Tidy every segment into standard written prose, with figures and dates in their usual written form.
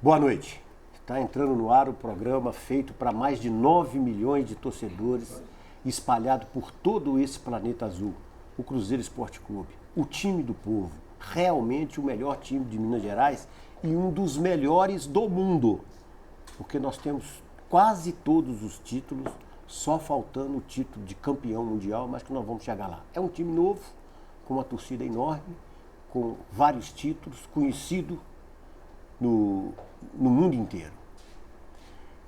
Boa noite. Está entrando no ar o programa feito para mais de 9 milhões de torcedores espalhado por todo esse planeta azul. O Cruzeiro Esporte Clube, o time do povo, realmente o melhor time de Minas Gerais e um dos melhores do mundo. Porque nós temos quase todos os títulos, só faltando o título de campeão mundial, mas que nós vamos chegar lá. É um time novo, com uma torcida enorme, com vários títulos, conhecido no mundo inteiro.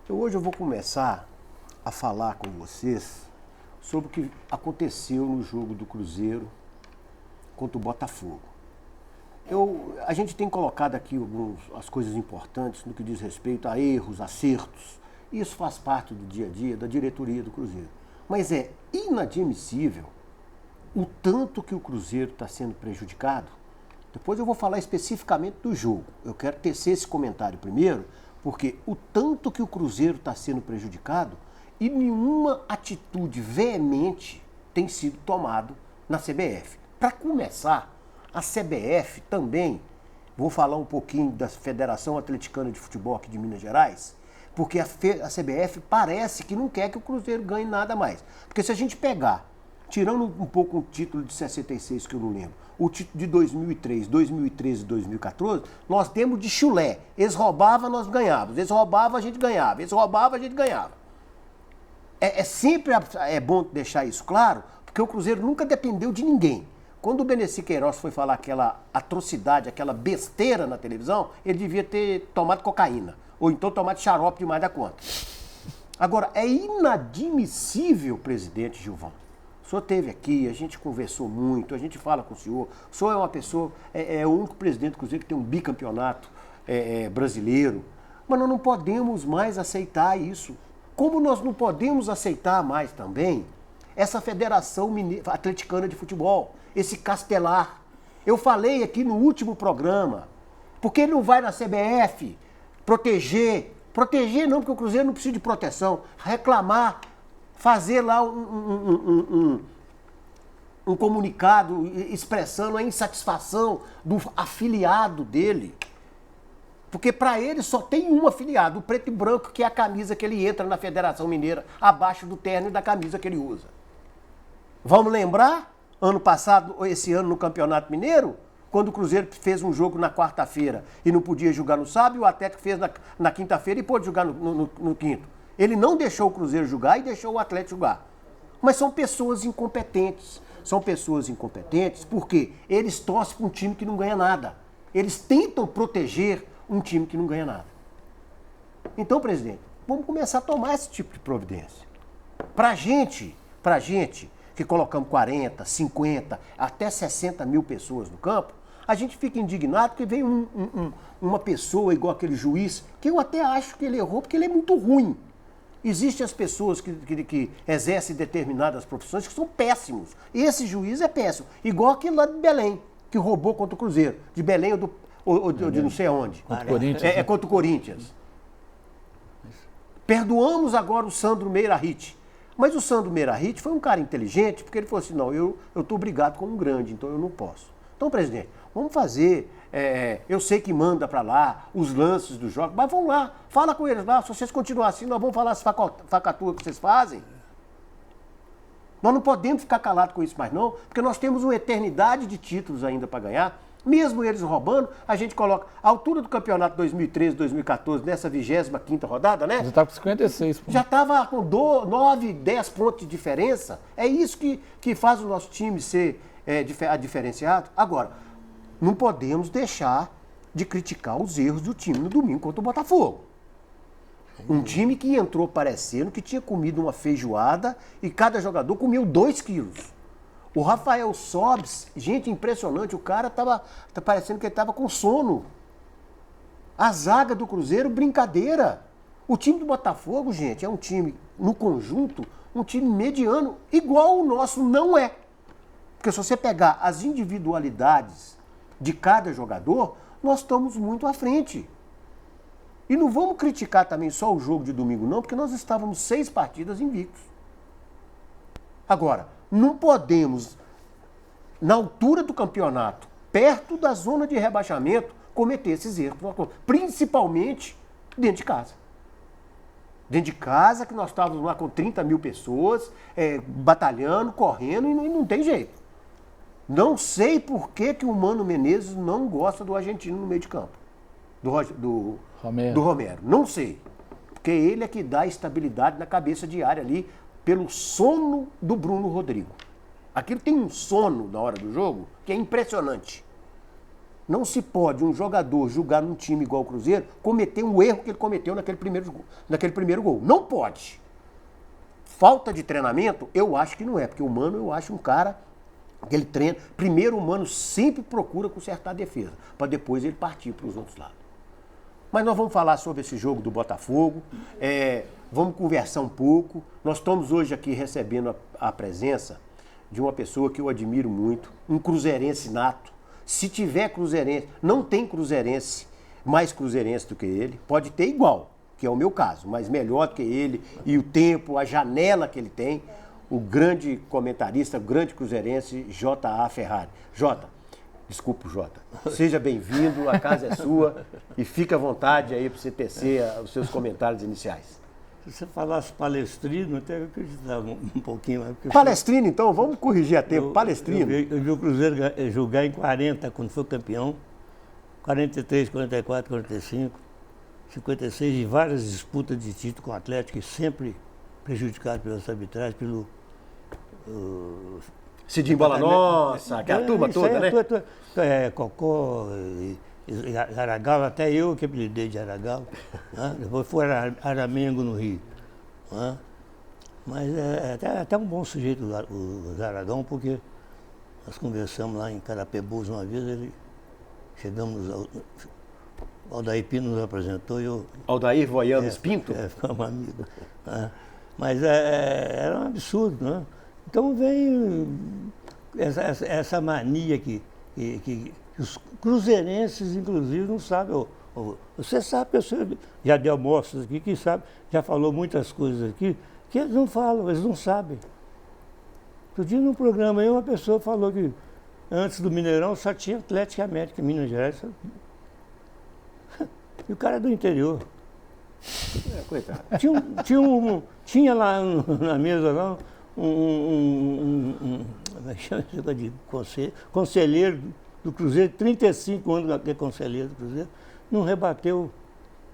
Então hoje eu vou começar a falar com vocês sobre o que aconteceu no jogo do Cruzeiro contra o Botafogo. A gente tem colocado aqui as coisas importantes no que diz respeito a erros, acertos. Isso faz parte do dia a dia da diretoria do Cruzeiro. Mas é inadmissível o tanto que o Cruzeiro está sendo prejudicado. Depois eu vou falar especificamente do jogo. Eu quero tecer esse comentário primeiro, porque o tanto que o Cruzeiro está sendo prejudicado e nenhuma atitude veemente tem sido tomada na CBF. Para começar, a CBF também, vou falar um pouquinho da Federação Atleticana de Futebol aqui de Minas Gerais, porque a CBF parece que não quer que o Cruzeiro ganhe nada mais. Porque se a gente pegar, tirando um pouco o título de 66 que eu não lembro, o título de 2003, 2013 e 2014, nós temos de chulé. Eles roubavam, nós ganhávamos. Eles roubavam, a gente ganhava. Eles roubavam, a gente ganhava. Sempre bom deixar isso claro, porque o Cruzeiro nunca dependeu de ninguém. Quando o Beneci Queiroz foi falar aquela atrocidade, aquela besteira na televisão, ele devia ter tomado cocaína. Ou então tomado xarope demais da conta. Agora, é inadmissível, presidente Gilvan. O senhor esteve aqui, a gente conversou muito, a gente fala com o senhor. O senhor é uma pessoa, é o único presidente do Cruzeiro que tem um bicampeonato brasileiro. Mas nós não podemos mais aceitar isso. Como nós não podemos aceitar mais também essa Federação Atleticana de Futebol, esse castelar. Eu falei aqui no último programa, por que não vai na CBF proteger? Proteger não, porque o Cruzeiro não precisa de proteção. Reclamar, fazer lá um comunicado expressando a insatisfação do afiliado dele. Porque para ele só tem um afiliado, o preto e branco, que é a camisa que ele entra na Federação Mineira, abaixo do terno e da camisa que ele usa. Vamos lembrar, ano passado, esse ano no Campeonato Mineiro, quando o Cruzeiro fez um jogo na quarta-feira e não podia jogar no sábado, e o Atlético fez na quinta-feira e pôde jogar no quinto. Ele não deixou o Cruzeiro jogar e deixou o Atlético jogar. Mas são pessoas incompetentes. São pessoas incompetentes porque eles torcem para um time que não ganha nada. Eles tentam proteger um time que não ganha nada. Então, presidente, vamos começar a tomar esse tipo de providência. Pra gente que colocamos 40, 50, até 60 mil pessoas no campo, a gente fica indignado porque vem uma pessoa igual aquele juiz, que eu até acho que ele errou porque ele é muito ruim. Existem as pessoas que exercem determinadas profissões que são péssimos. Esse juiz é péssimo. Igual aquele lá de Belém, que roubou contra o Cruzeiro. De Belém ou de não sei aonde. Contra o Corinthians. Contra o Corinthians. Perdoamos agora o Sandro Meirahit. Mas o Sandro Meirahit foi um cara inteligente, porque ele falou assim, não, eu estou brigado com um grande, então eu não posso. Então, presidente, vamos fazer, eu sei que manda para lá os lances do jogo, mas vamos lá, fala com eles lá, se vocês continuarem assim, nós vamos falar as facaturas que vocês fazem. Nós não podemos ficar calados com isso mais não, porque nós temos uma eternidade de títulos ainda para ganhar. Mesmo eles roubando, a gente coloca a altura do campeonato 2013, 2014, nessa 25ª rodada, né? Já estava com 56 pontos. Já estava com 9, 10 pontos de diferença. É isso que faz o nosso time ser diferenciado. Agora, não podemos deixar de criticar os erros do time no domingo contra o Botafogo. Um time que entrou parecendo que tinha comido uma feijoada e cada jogador comeu 2 quilos. O Rafael Sobis, gente, impressionante, o cara tá parecendo que ele estava com sono. A zaga do Cruzeiro, brincadeira. O time do Botafogo, gente, é um time, no conjunto, um time mediano, igual o nosso não é. Porque se você pegar as individualidades de cada jogador, nós estamos muito à frente. E não vamos criticar também só o jogo de domingo, não, porque nós estávamos 6 partidas invictos. Agora, não podemos, na altura do campeonato, perto da zona de rebaixamento, cometer esses erros, principalmente dentro de casa. Dentro de casa, que nós estávamos lá com 30 mil pessoas, batalhando, correndo, e não tem jeito. Não sei por que o Mano Menezes não gosta do argentino no meio de campo. Do Romero. Não sei. Porque ele é que dá estabilidade na cabeça diária ali, pelo sono do Bruno Rodrigo. Aquilo tem um sono na hora do jogo que é impressionante. Não se pode um jogador jogar num time igual o Cruzeiro cometer um erro que ele cometeu naquele primeiro gol. Não pode. Falta de treinamento, eu acho que não é. Porque o Mano, eu acho um cara que ele treina. Primeiro, o Mano sempre procura consertar a defesa, para depois ele partir para os outros lados. Mas nós vamos falar sobre esse jogo do Botafogo, vamos conversar um pouco. Nós estamos hoje aqui recebendo a presença de uma pessoa que eu admiro muito, um cruzeirense nato. Se tiver cruzeirense, não tem cruzeirense mais cruzeirense do que ele, pode ter igual, que é o meu caso, mas melhor do que ele, e o tempo, a janela que ele tem, o grande comentarista, o grande cruzeirense, J.A. Ferrari. Desculpa, Jota. Seja bem-vindo, a casa é sua e fica à vontade aí para você tecer os seus comentários iniciais. Se você falasse Palestrino, até eu acreditava um pouquinho mais. Palestrino, então, vamos corrigir a tempo. Palestrino. Eu vi o Cruzeiro jogar em 40, quando foi campeão, 43, 44, 45, 56, e várias disputas de título com o Atlético, e sempre prejudicado pela arbitragem, pelo... Cidinho Bola Nossa, aquela turma toda, né? Cocó, Aragalo, até eu que apelidei de Aragalo. Depois foi Aramengo no Rio. Mas é até um bom sujeito o Aragão, porque nós conversamos lá em Carapebus uma vez, chegamos, o Aldair Pinto nos apresentou e eu... Aldair Voyanos Pinto? Ficamos amigos. Mas era um absurdo, né? Então vem essa mania que os cruzeirenses, inclusive, não sabem. Você sabe, você já deu mostras aqui, que sabe, já falou muitas coisas aqui, que eles não falam, eles não sabem. Outro dia num programa aí, uma pessoa falou que antes do Mineirão só tinha Atlético e América, em Minas Gerais. E o cara é do interior. Coitado. Tinha lá na mesa lá como é que chama isso de conselheiro do Cruzeiro, 35 anos que é conselheiro do Cruzeiro, não rebateu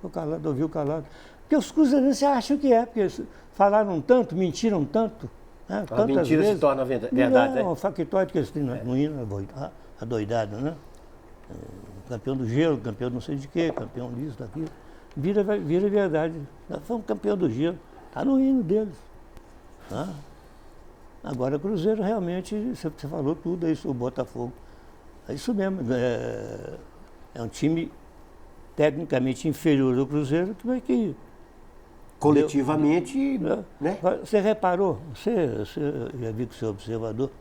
o calado, ouviu calado. Porque os cruzeirenses acham que é, porque falaram tanto, mentiram tanto. Né? A mentira vezes, se torna verdade, né? É um factoide que eles têm no hino, adoidado, né? Campeão do gelo, campeão não sei de quê, campeão disso, daquilo. Vira verdade. Nós fomos campeão do gelo, está no hino deles. Agora, o Cruzeiro realmente, você falou tudo, é isso, o Botafogo. É isso mesmo. É um time tecnicamente inferior ao Cruzeiro, que coletivamente, né? Você reparou, você já viu que você é observador,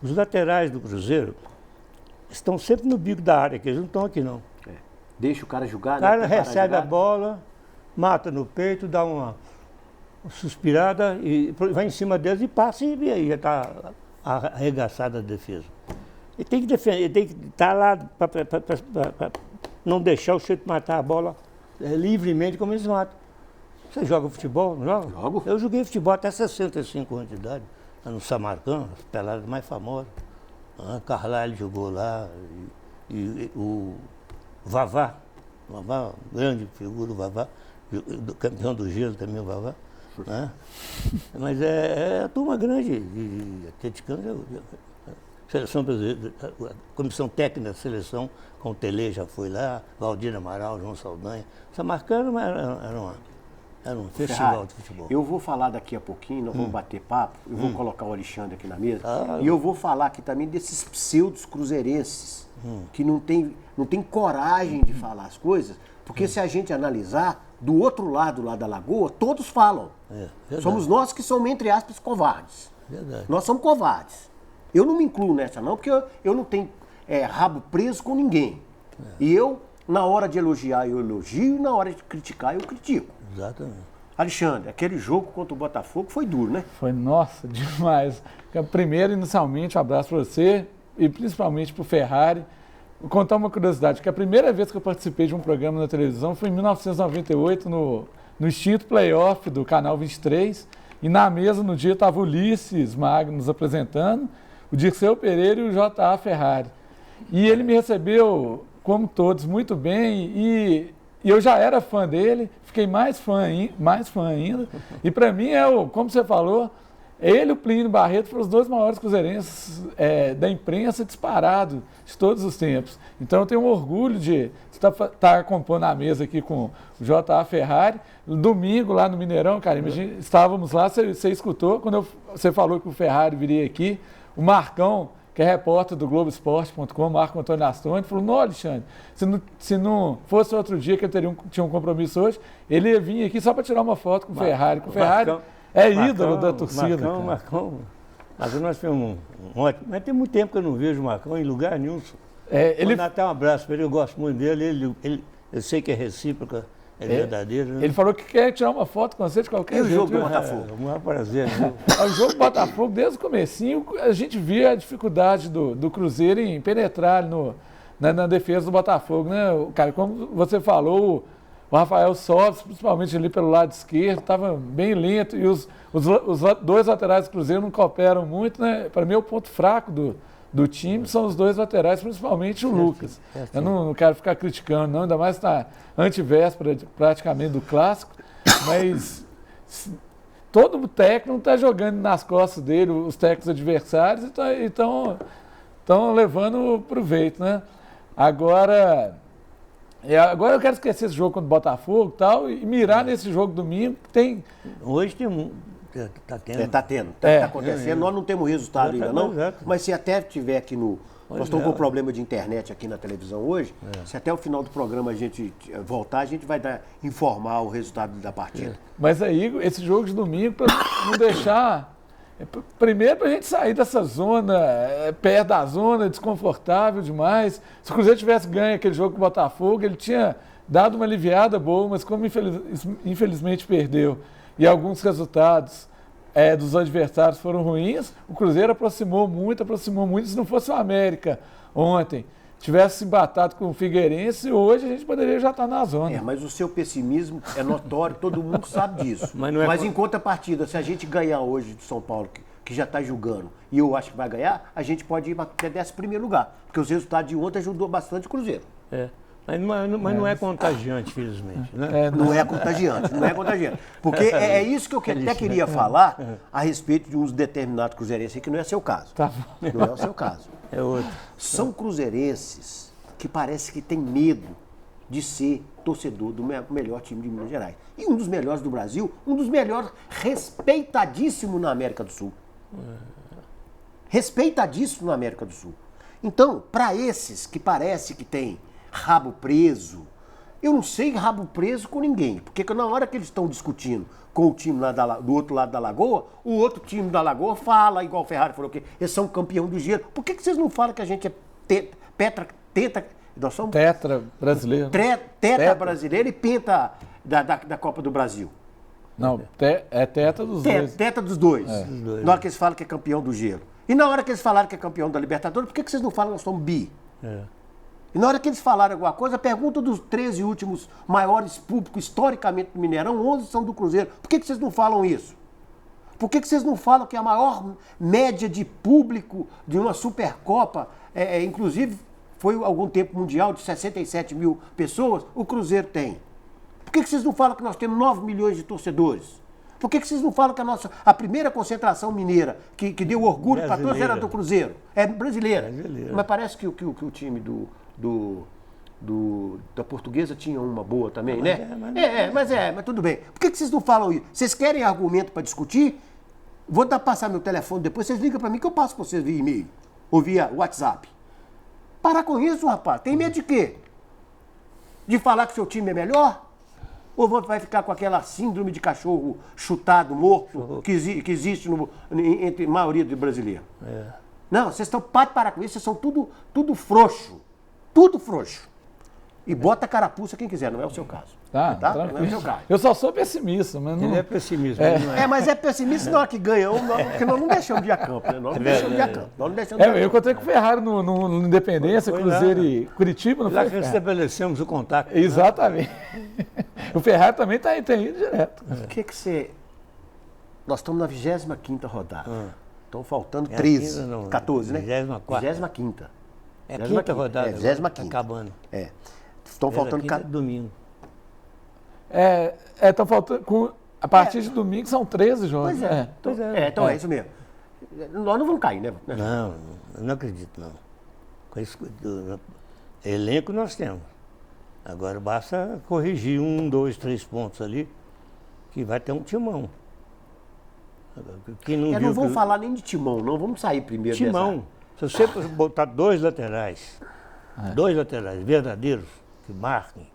os laterais do Cruzeiro estão sempre no bico da área, que eles não estão aqui não. Deixa o cara jogar, né? O cara recebe a bola, mata no peito, dá uma suspirada e vai em cima deles e passa, e aí já está arregaçada a defesa. Ele tem que defender, ele tem que estar lá para não deixar o sujeito matar a bola livremente como eles matam. Você joga futebol, não joga? Jogo. Eu joguei futebol até 65 anos de idade, lá no Samarcã, as peladas mais famosas. Carlyle jogou lá, e o Vavá, grande figura, o Vavá, campeão do gelo também, o Vavá. Né? Mas é a turma grande de atleticano, seleção brasileira, a comissão técnica da seleção, com o Tele já foi lá, Valdir Amaral, João Saldanha. Samarcano era um festival de futebol. Eu vou falar daqui a pouquinho, nós vamos bater papo, eu vou colocar o Alexandre aqui na mesa, e eu vou falar aqui também desses pseudos cruzeirenses, que não tem coragem de falar as coisas, porque se a gente analisar, do outro lado lá da lagoa, todos falam. Somos nós que somos, entre aspas, covardes. Verdade. Nós somos covardes. Eu não me incluo nessa não, porque eu não tenho rabo preso com ninguém. E eu, na hora de elogiar, eu elogio, e na hora de criticar, eu critico. Exatamente. Alexandre, aquele jogo contra o Botafogo foi duro, né? Foi, nossa, demais. Primeiro, inicialmente, um abraço para você e principalmente para o Ferrari. vou contar uma curiosidade, que a primeira vez que eu participei de um programa na televisão foi em 1998, no extinto Playoff do Canal 23, e na mesa no dia estava o Ulisses Magno nos apresentando, o Dirceu Pereira e o J.A. Ferrari. E ele me recebeu, como todos, muito bem, e eu já era fã dele, fiquei mais fã ainda. E para mim, como você falou, ele e o Plínio Barreto foram os dois maiores cruzeirenses da imprensa disparado de todos os tempos. Então eu tenho um orgulho de estar compondo a mesa aqui com o J.A. Ferrari. Domingo, lá no Mineirão, Carimba, estávamos lá, você escutou, quando você falou que o Ferrari viria aqui, o Marcão, que é repórter do Globoesporte.com, Marco Antônio Astoni, falou: não, Alexandre, se não fosse outro dia que eu tinha um compromisso hoje, ele ia vir aqui só para tirar uma foto com o Ferrari. O Ferrari ídolo da torcida. Marcão, nós tivemos um ótimo. Mas tem muito tempo que eu não vejo o Marcão em lugar nenhum. Ele dá até um abraço para ele, eu gosto muito dele. Eu sei que é recíproca, é verdadeiro. Né? Ele falou que quer tirar uma foto com você de qualquer jeito. E o jogo do Botafogo? É um maior prazer. Né? O jogo do Botafogo, desde o comecinho, a gente via a dificuldade do Cruzeiro em penetrar na defesa do Botafogo. Né? Cara, como você falou, o Rafael Sobis, principalmente ali pelo lado esquerdo, estava bem lento, e os dois laterais do Cruzeiro não cooperam muito. Né? Para mim, o ponto fraco do time são os dois laterais, principalmente o Lucas. Eu não quero ficar criticando, não, ainda mais na antivéspera praticamente do Clássico, mas todo técnico está jogando nas costas dele, os técnicos adversários, e estão levando proveito. Né? Agora eu quero esquecer esse jogo contra o Botafogo e mirar nesse jogo domingo, que tem... Hoje tem um... Está tendo. Está acontecendo. Nós não temos resultado ainda não, mas se até tiver aqui nós estamos com problema de internet aqui na televisão hoje, se até o final do programa a gente voltar, a gente vai informar o resultado da partida. Mas aí, esse jogo de domingo, para não deixar... Primeiro, para a gente sair dessa zona, perto da zona, desconfortável demais. Se o Cruzeiro tivesse ganho aquele jogo com o Botafogo, ele tinha dado uma aliviada boa, mas como infelizmente perdeu, e alguns resultados dos adversários foram ruins, o Cruzeiro aproximou muito. Se não fosse o América ontem, tivesse se embatado com o Figueirense, hoje a gente poderia já estar na zona. Mas o seu pessimismo é notório, todo mundo sabe disso. Mas em contrapartida, se a gente ganhar hoje do São Paulo, que já está julgando, e eu acho que vai ganhar, a gente pode ir até 11º lugar, porque os resultados de ontem ajudou bastante o Cruzeiro. Mas não é contagiante, felizmente. Né? Não é contagiante. Porque é isso que eu até queria falar a respeito de uns determinados cruzeirenses, que não é seu caso. Tá. Não é o seu caso. É outro. São cruzeirenses que parece que têm medo de ser torcedor do melhor time de Minas Gerais. E um dos melhores do Brasil, um dos melhores, respeitadíssimo na América do Sul. Respeitadíssimo na América do Sul. Então, para esses que parece que tem rabo preso, eu não sei rabo preso com ninguém, porque na hora que eles estão discutindo com o time lá do outro lado da Lagoa, o outro time da Lagoa fala, igual o Ferrari falou que eles são campeão do gelo. Por que vocês não falam que a gente é nós somos tetra brasileiro. Tetra brasileiro e penta da Copa do Brasil? Não, é tetra dos dois. Tetra dos dois. Na hora que eles falam que é campeão do gelo. E na hora que eles falaram que é campeão da Libertadores, por que vocês não falam que nós somos bi? E na hora que eles falaram alguma coisa, pergunta dos 13 últimos maiores públicos historicamente do Mineirão, 11 são do Cruzeiro. Por que vocês não falam isso? Por que vocês não falam que a maior média de público de uma Supercopa, inclusive foi algum tempo mundial de 67 mil pessoas, o Cruzeiro tem? Por que vocês não falam que nós temos 9 milhões de torcedores? Por que vocês não falam que a primeira concentração mineira que deu orgulho para todos era do Cruzeiro? É brasileira. Mas parece que o time da Portuguesa tinha uma boa também, né? Mas tudo bem. Por que vocês não falam isso? Vocês querem argumento para discutir? Vou passar meu telefone depois, vocês ligam para mim que eu passo para vocês via e-mail ou via WhatsApp. Para com isso, rapaz. Tem medo de quê? De falar que seu time é melhor? Ou vai ficar com aquela síndrome de cachorro chutado, morto, que existe entre a maioria dos brasileiros? Não, vocês estão para com isso, vocês são tudo frouxo. Tudo frouxo. E bota a carapuça quem quiser, não é o seu caso. Tá, Não é o tranquilo. seu caso. Eu só sou pessimista, mas não... Ele é pessimista, ele não é. Mas é pessimista na hora que ganhou, porque nós não deixamos de ir a campo, né? Nós não deixamos de ir a campo. Nós não deixamos de ir a Eu campo. encontrei com o Ferrari no Independência, Foi Cruzeiro lá. e Curitiba, não Lá foi, que Ferrari? estabelecemos o contato. Exatamente. O Ferrari também tem ido direto. O que você... Nós estamos na 25ª rodada. Estão faltando É a 13, quinta, não, 14, né? 24ª. 25ª. É a quinta rodada. É, agora, 25ª. tá acabando. É. Estão faltando... Quinta é domingo. Estão faltando... A partir de domingo são 13 jogos. Pois é. Pois é. Então é isso mesmo. Nós não vamos cair, né? Não, eu não acredito, não. Com esse elenco nós temos. Agora basta corrigir 1, 2, 3 pontos ali, que vai ter um timão. Quem não Eu viu não vou que- falar nem de timão, não. Vamos sair primeiro Timão. Se você botar dois laterais verdadeiros, que marquem,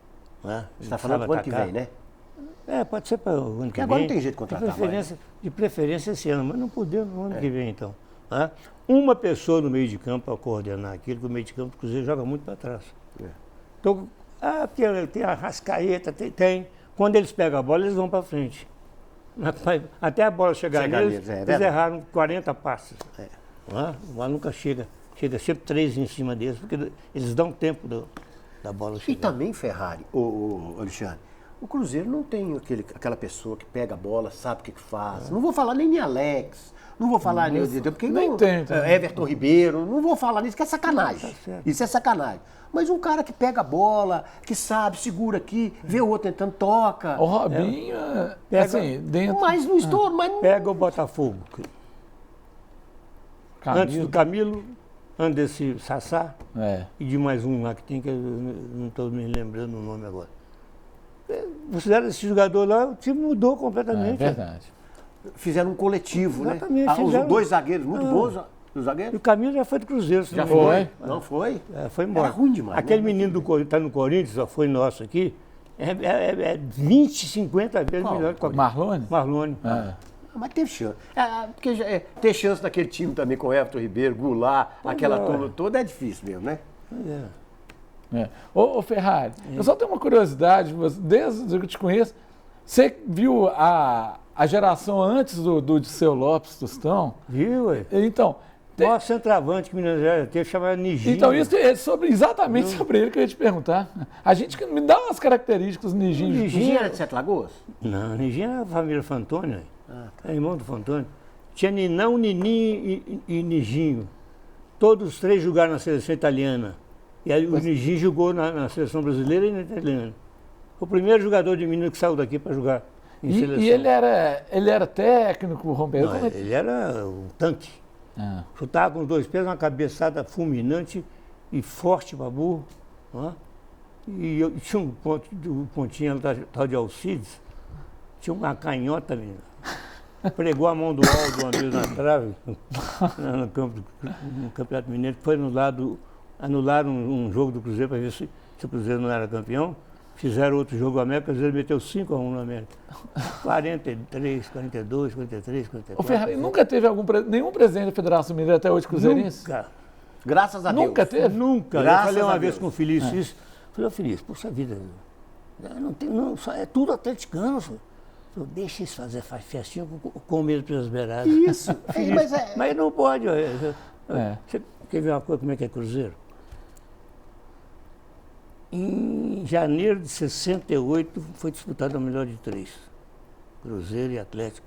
né? Você está falando do ano que vem, né? Pode ser para o ano que vem. Porque agora não tem jeito de contratar De preferência esse ano, mas não podemos no ano que vem, então. Né? Uma pessoa no meio de campo para coordenar aquilo, que o meio de campo do Cruzeiro joga muito para trás. Então, porque tem a Rascaeta, tem. Quando eles pegam a bola, eles vão para frente. Até a bola chegar neles, eles erraram 40 passes. A bola nunca chega. Chega sempre 3 em cima deles, porque eles dão tempo da bola chegar. E também, Ferrari, o Alexandre, o Cruzeiro não tem aquela pessoa que pega a bola, sabe o que faz. Não vou falar nem de Alex, não vou falar nem de... Porque nem não, tem, também. Everton Ribeiro, não vou falar nisso, que é sacanagem. Isso é sacanagem. Mas um cara que pega a bola, que sabe, segura aqui, vê o outro tentando, toca. O Robinho, assim, dentro... Mas não estouro, mas não... Pega o Botafogo. Camilo. Antes do Camilo, antes desse Sassá, É. e de mais um lá que tem, que eu não estou me lembrando o nome agora. Você era esse jogador lá, o time mudou É completamente. verdade. Fizeram um coletivo, Exatamente, né? Os fizeram. 2 zagueiros muito bons, os E zagueiros. o Caminho já foi do Cruzeiro. se Já não me engano. foi? Não foi? Foi embora. Era ruim demais, Aquele né? menino do está no Corinthians, só foi nosso aqui, é 20, 50 vezes Qual? melhor que qualquer Marlone? Marlone. Mas teve chance. Porque ter chance naquele time também com Everton Ribeiro, Goulart, aquela turma toda, é difícil mesmo, né? Ô Ferrari, eu só tenho uma curiosidade, desde que eu te conheço, você viu a geração antes do Disseu Lopes Tostão? Viu, ué? Então, O maior centroavante que Minas Gerais teve chamava Nijinho. então isso é exatamente sobre ele que eu ia te perguntar. A gente que me dá umas características do Nijinho. Nijinho era de Sete Lagoas? Não, Nijinho era a família Fantônio. É irmão do Fantônio. Tinha Ninão, Nininho e Nijinho. Todos os 3 jogaram na seleção italiana. E aí o Nijinho jogou na seleção brasileira e na italiana. Foi o primeiro jogador de menino que saiu daqui para jogar em seleção. E ele era técnico, rompedor? Não, ele era um tanque. Chutava com os 2 pés, uma cabeçada fulminante e forte para burro. Ó. E eu tinha um pontinho tal de Alcides, tinha uma canhota, menina. Pregou a mão do Aldo uma vez na trave, no Campeonato Mineiro, foi anularam um jogo do Cruzeiro para ver se o Cruzeiro não era campeão. Fizeram outro jogo, o América, o Cruzeiro meteu 5-1 no América. 43, 42, 43, 44. O Ferrari nunca teve nenhum presidente da Federação Mineira até hoje cruzeirense? Nunca. Graças a Deus. Nunca teve? Nunca. Graças eu falei uma a vez Deus. com o Felício isso. Falei, ô Felício, poxa vida, é tudo atleticano. Senhor. Deixa eles faz festinha com medo pelas beiradas. Isso. Mas não pode. Você quer ver uma coisa, como é que é Cruzeiro? Em janeiro de 68 foi disputada a melhor de 3. Cruzeiro e Atlético.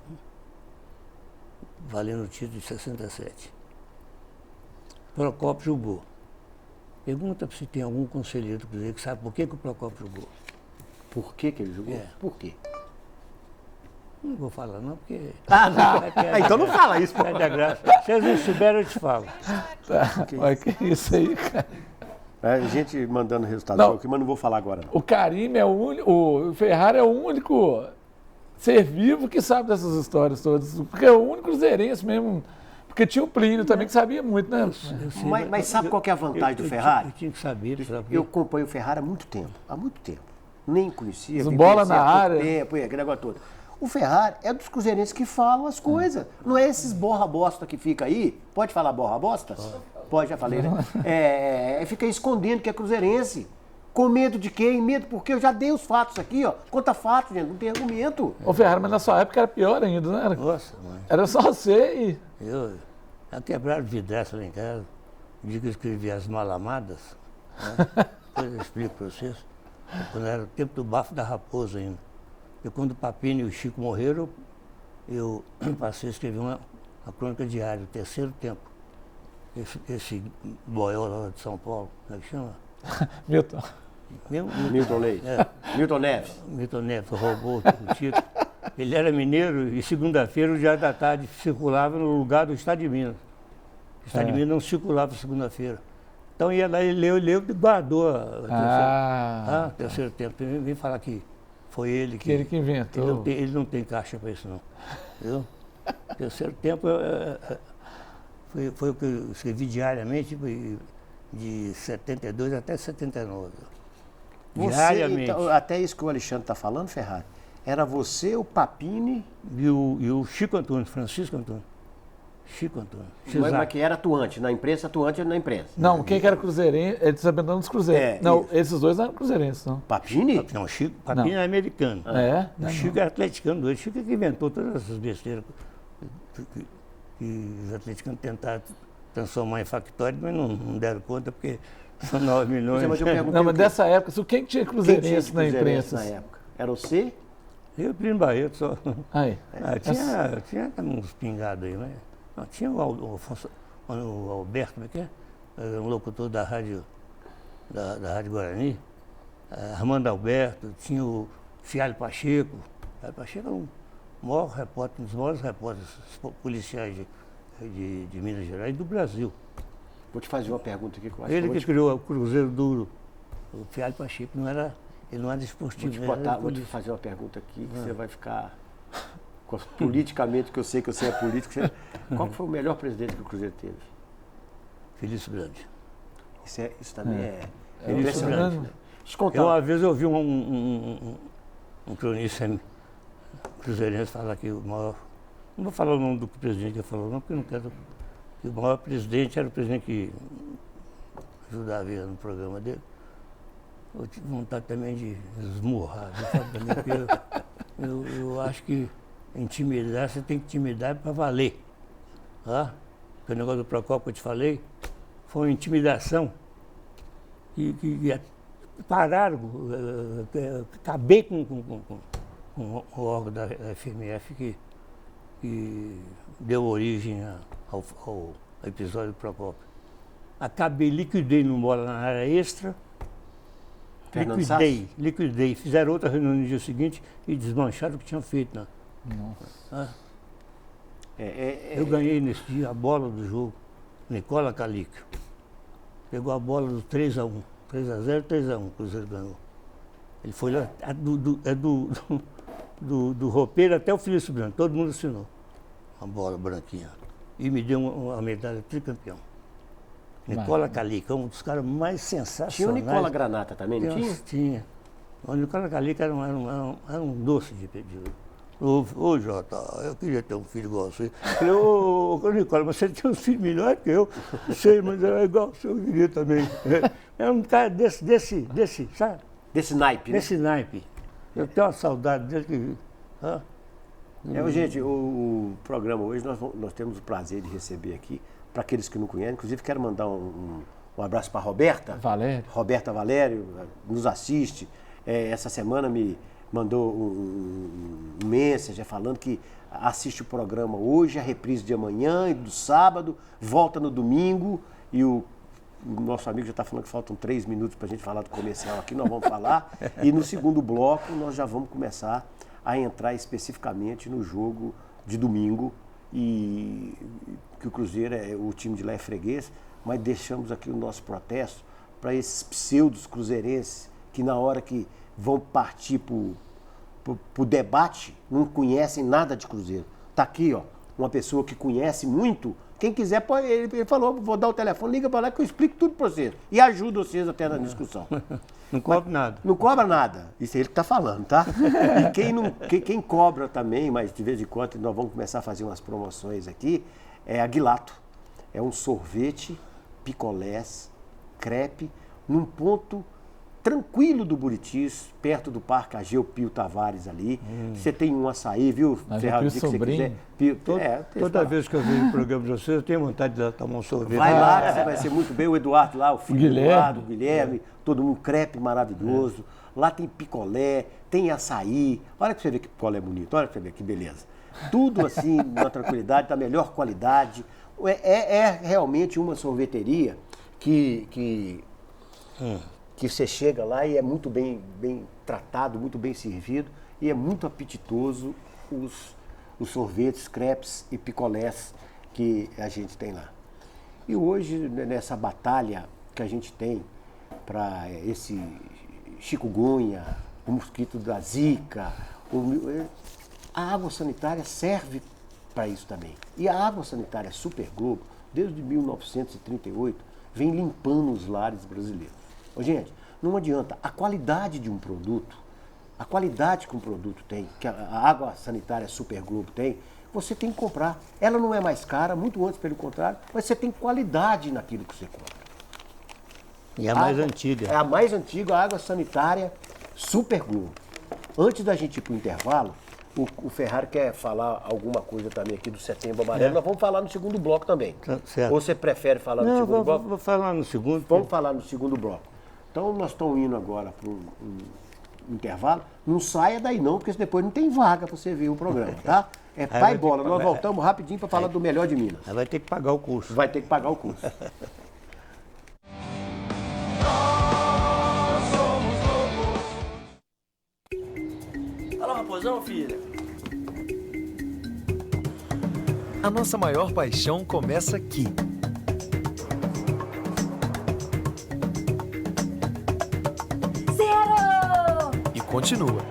Valendo o título de 67. Procópio jogou. Pergunta se tem algum conselheiro do Cruzeiro que sabe por que o Procópio jogou. Por que ele jogou? Por quê? Não vou falar não, porque... Não. Então não fala isso. Pô. Perde a graça. Se eles não souberem, eu te falo. Tá. Olha que isso aí, cara. A gente mandando resultado Não. aqui, mas não vou falar agora não. O Carim é o único, o Ferrari é o único ser vivo que sabe dessas histórias todas. Porque é o único cruzeirense mesmo. Porque tinha o Plínio também que sabia muito, né? Mas sabe qual que é a vantagem do Ferrari? Eu tinha que saber. Eu acompanho o Ferrari há muito tempo. Nem conhecia. vim Bola conhecer na há pouco área. Tempo, aquele negócio todo. O Ferrari é dos cruzeirenses que falam as coisas. Não é esses borra-bosta que fica aí. Pode falar borra-bosta? Pode, já falei, né? Fica escondendo que é cruzeirense. Com medo de quem? Medo porque eu já dei os fatos aqui, ó. Conta fatos, gente, não tem argumento. Ô Ferrari, mas na sua época era pior ainda, não era? Nossa, mãe. Era só você e... Já quebraram vidraça lá em casa. O dia que eu escrevi As Malamadas, né? Depois eu explico para vocês. Quando era o tempo do bafo da raposa ainda. E quando o Papini e o Chico morreram, eu passei a escrever uma crônica diária, o terceiro tempo. Esse boiol lá de São Paulo, como é que chama? Milton. Milton Leite. Milton Neves. Milton Neves roubou o título. Ele era mineiro e segunda-feira, o Diário da Tarde, circulava no lugar do Estado de Minas. O Estado de Minas não circulava segunda-feira. Então ia lá, ele leu e guardou a terceiro tempo. Vem falar que foi ele que... Ele que inventou. Ele não tem caixa para isso, não. Viu? Terceiro tempo foi o que eu escrevi diariamente, de 72 até 79. Diariamente. Então, até isso que o Alexandre está falando, Ferrari, era você, o Papini... E o Chico Antônio, Francisco Antônio. Chico Antônio. Mas que era atuante na imprensa na imprensa. Não, quem que era cruzeirense, eles abandonam dos cruzeirenses. Não, esses dois não eram cruzeirenses, não. Papini? Não, Chico, Papini é americano. O Chico é atleticano doido. Chico é que inventou todas essas besteiras que os atleticanos tentaram transformar em factório, mas não deram conta, porque são 9 milhões. Mas dessa época, quem tinha cruzeirense na imprensa? Na época? Era você? Eu e o Plínio Barreto só. Aí. Tinha uns pingados aí, mas... Não, tinha o Alberto, como é que é? Um locutor da Rádio Guarani, Armando Alberto, tinha o Fialho Pacheco. Fialho Pacheco era um dos maiores repórteres policiais de Minas Gerais e do Brasil. Vou te fazer uma pergunta aqui que eu acho Ele que criou o Cruzeiro Duro. O Fialho Pacheco ele não era esportivo. Vou te fazer uma pergunta aqui que você vai ficar... Politicamente, que eu sei é político. Qual foi o melhor presidente que o Cruzeiro teve? Felício Brandi. Isso também é Felício impressionante. Brandi. Uma vez eu ouvi um cronista cruzeirense falar que o maior... Não vou falar o nome do presidente que ele falou, não, porque eu não quero... Que o maior presidente era o presidente que ajudava no programa dele. Eu tive vontade também de esmurrar, eu acho que intimidar, você tem que intimidar para valer. Tá? O negócio do Procópio que eu te falei foi uma intimidação que pararam, acabei com o órgão da FMF que deu origem ao episódio do Procópio. Acabei, liquidei no Bola na área extra. Liquidei. Fizeram outra reunião no dia seguinte e desmancharam o que tinham feito. Né? Nossa. Eu ganhei nesse dia a bola do jogo. Nicola Calíquio. Pegou a bola do 3-1. 3-0, 3-1, o Cruzeiro ganhou. Ele foi lá, do roupeiro até o Felício Branco, todo mundo assinou. Uma bola branquinha. E me deu uma medalha tricampeão. Nicola Calica, um dos caras mais sensacionais. Tinha o Nicola Granata também, não tinha? Tinha. O Nicola Calica era um doce de pedido. Ô, Jota, eu queria ter um filho igual a você. Eu falei, ô, Nicola, mas você tem um filho melhor que eu. Sei, mas é igual o seu, eu queria também. É um cara desse, sabe? Desse naipe, né? Desse naipe. Eu tenho uma saudade dele que... Gente, o programa hoje nós temos o prazer de receber aqui, para aqueles que não conhecem, inclusive quero mandar um abraço para a Roberta. Valério. Roberta Valério, nos assiste. Essa semana me mandou um message falando que assiste o programa hoje, a reprise de amanhã e do sábado, volta no domingo e o nosso amigo já está falando que faltam 3 minutos para a gente falar do comercial aqui, nós vamos falar. E no segundo bloco nós já vamos começar a entrar especificamente no jogo de domingo, e que o Cruzeiro, o time de lá é freguês, mas deixamos aqui o nosso protesto para esses pseudos cruzeirenses que na hora que vão partir para o debate não conhecem nada de Cruzeiro. Está aqui, ó, uma pessoa que conhece muito. Quem quiser, ele falou, vou dar o telefone, liga para lá que eu explico tudo para vocês. E ajudo vocês até na discussão. Não cobra nada. Não cobra nada. Isso é ele que está falando, tá? E quem cobra também, mas de vez em quando nós vamos começar a fazer umas promoções aqui, é a Guilato. É um sorvete, picolés, crepe, num ponto tranquilo do Buritis, perto do Parque Ageu Pio Tavares ali. Você tem um açaí, viu, Ferrari, se você quiser. Toda vez que eu vejo o programa de vocês, eu tenho vontade de tomar um sorvete. Vai lá, que você vai ser muito bem. O Eduardo lá, o filho do Eduardo, o Guilherme, todo mundo, crepe maravilhoso. Lá tem picolé, tem açaí. Olha que você vê que picolé é bonito, olha que você vê que beleza. Tudo assim, na tranquilidade, da melhor qualidade. É realmente uma sorveteria que você chega lá e é muito bem tratado, muito bem servido e é muito apetitoso os sorvetes, crepes e picolés que a gente tem lá. E hoje, nessa batalha que a gente tem para esse chikungunya, o mosquito da Zika, a água sanitária serve para isso também. E a água sanitária Super Globo, desde 1938, vem limpando os lares brasileiros. Gente, não adianta. A qualidade de um produto, a qualidade que um produto tem, que a água sanitária Super Globo tem, você tem que comprar. Ela não é mais cara, muito antes pelo contrário, mas você tem qualidade naquilo que você compra. E a mais antiga. É a mais antiga, a água sanitária Super Globo. Antes da gente ir para o intervalo, o Ferrari quer falar alguma coisa também aqui do Setembro Amarelo. Nós vamos falar no segundo bloco também. Certo. Ou você prefere falar no segundo bloco? Vou falar no segundo. Vamos falar no segundo bloco. Então, nós estamos indo agora para um intervalo. Não saia daí não, porque depois não tem vaga para você ver o programa, tá? É pai e bola. Nós voltamos rapidinho para falar do melhor de Minas. Vai ter que pagar o curso. Vai ter que pagar o curso. Alô, Raposão, filha? A nossa maior paixão começa aqui. E continua.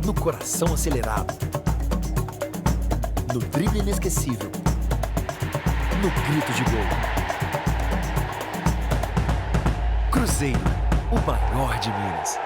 No coração acelerado. No drible inesquecível. No grito de gol. Cruzeiro, o maior de Minas.